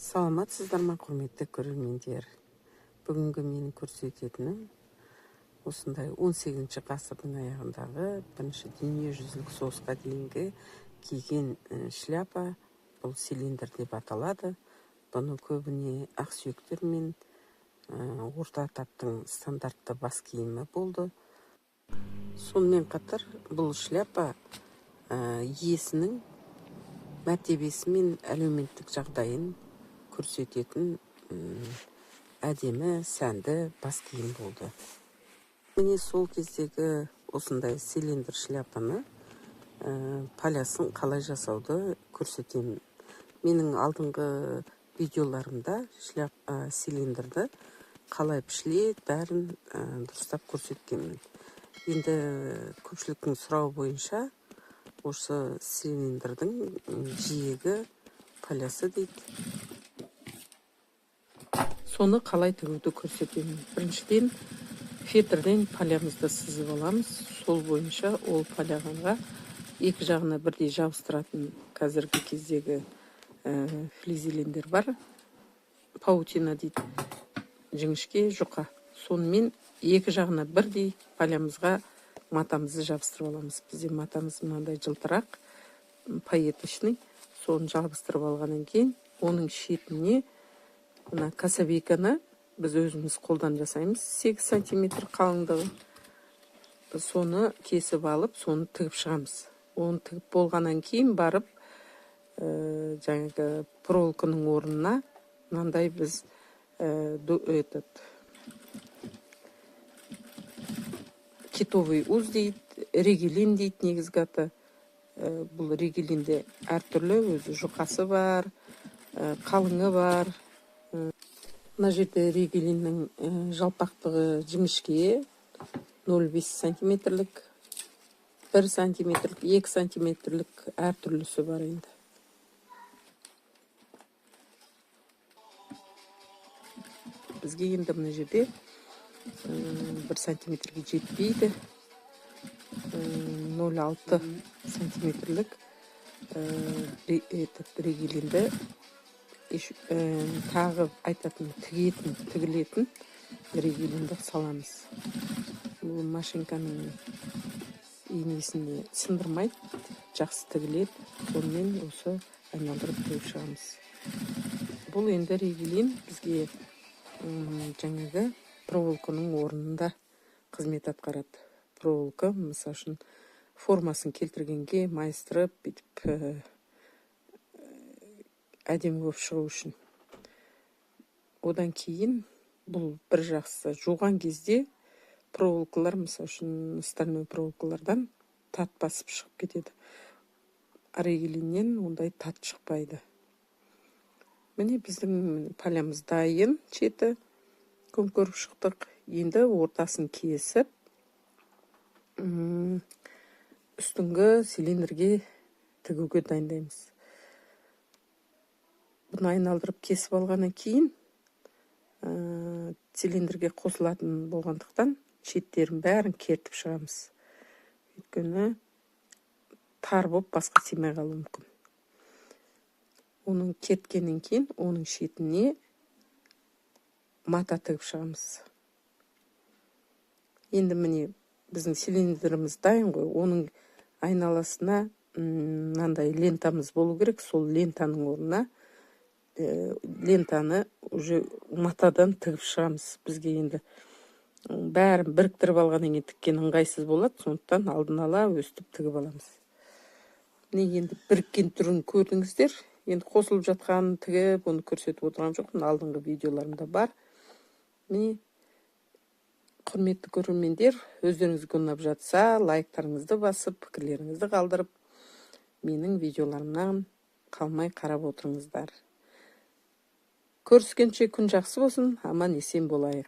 Саламатсыздар ма, құрметті көрермендер? Бүгінгі менің көрсететінім осындай 18 ғасырдың аяғындағы бірінші дүниежүзілік соғысқа дейінгі киген шляпа. Бұл цилиндр деп аталады. Бұны көбіне ақсүйектер мен орта таптың стандартты бас киімі болды. Сонымен қатар бұл шляпа иесінің мәртебесі мен әлеуметтік жағдайын көрсететін әдемі, сәнді бас киім болды. Міне сол кездегі осындай цилиндр шляпаны полясын қалай жасауды көрсетемін. Менің алдыңғы видеоларымда цилиндрді қалай пішіледі, бәрін дұрыстап көрсеткенмін. Енді көпшіліктің сұрауы бойынша осы цилиндрдің жиегі полясы дейді. Соны қалай тігуді көрсетемін. Біріншіден фетрден полямызды сызып аламыз. Сол бойынша ол поляганға екі жағына бірдей жабыстыратын қазіргі кездегі флизелендер бар. Паутина дейді, жіңішке жұқа. Сонымен екі жағына бірдей полямызға матамызды жабыстырып аламыз. Бізде матамыз мынандай жылтырақ, поеточный. Соны жабыстырып алғаннан кейін, оның шетіне мына кособейканы біз өзіміз қолдан жасаймыз. 8 сантиметр қалыңдығы. Соны кесіп алып, соны тігіп шығамыз. Оны тігіп болғаннан кейін барып, жаңағы проволоканың орнына мынандай біз китовый уз дейді, регелин дейді негізгі аты. Бұл регелинде әртүрлі, өзі жұқасы бар, қалыңы бар. Мына жерде регелиннің жалпақтығы жіңішке, 0,5 сантиметрлік, 1 сантиметрлік, 2 сантиметрлік әртүрлісі бар енді. Бізге енді мына жерде 1 сантиметрге жетпейді. 0,6 сантиметрлік регелинді тағы айтатын, тігілетін регелинді саламыз. Бұл машинканың иінесіне сындырмайды, жақсы тігіледі. Сонымен осы айналдырып тігіп шығамыз. Бұл енді регелин бізге жаңағы проволоканың орнында қызмет атқарады. Проволока, мысалы үшін, формасын келтіргенге майыстырып, бүйтіп әдемі болып шығу үшін. Одан кейін бұл бір жақсы жуған кезде проволокалар, мысалы үшін, стальной проволокалардан тат басып шығып кетеді. Регелиннен ондай тат шықпайды. Міне біздің полямыз дайын, шеті көмкеріп шықтық. Енді ортасын кесіп, үстіңгі цилиндрге тігуге дайындаймыз. Бұны айналдырып кесіп алғаннан кейін цилиндрге қосылатын болғандықтан шеттерін бәрін кертіп шығамыз. Өйткені тар болып басқа симай қалуы мүмкін. Оның керткеннен кейін оның шетіне мата тігіп шығамыз. Енді міне біздің цилиндріміз дайын ғой. Оның айналасына мынандай лентамыз болу керек. Сол лентаның орнына лентаны уже матадан тігіп шығамыз. Бізге енді бәрін біріктіріп алғаннан кейін тіккен ыңғайсыз болады. Сондықтан алдын ала өстіп тігіп аламыз. Міне енді біріккен түрін көрдіңіздер. Енді қосылып жатқанын тігіп, оны көрсетіп отырған жоқпын. Алдыңғы видеоларымда бар. Міне, құрметті көрермендер, өздеріңізге ұнап жатса, лайктарыңызды басып, пікірлеріңізді қалдырып, менің видеоларымнан қалмай қарап отырыңыздар. Көріскенше күн жақсы болсын, аман есен болайық.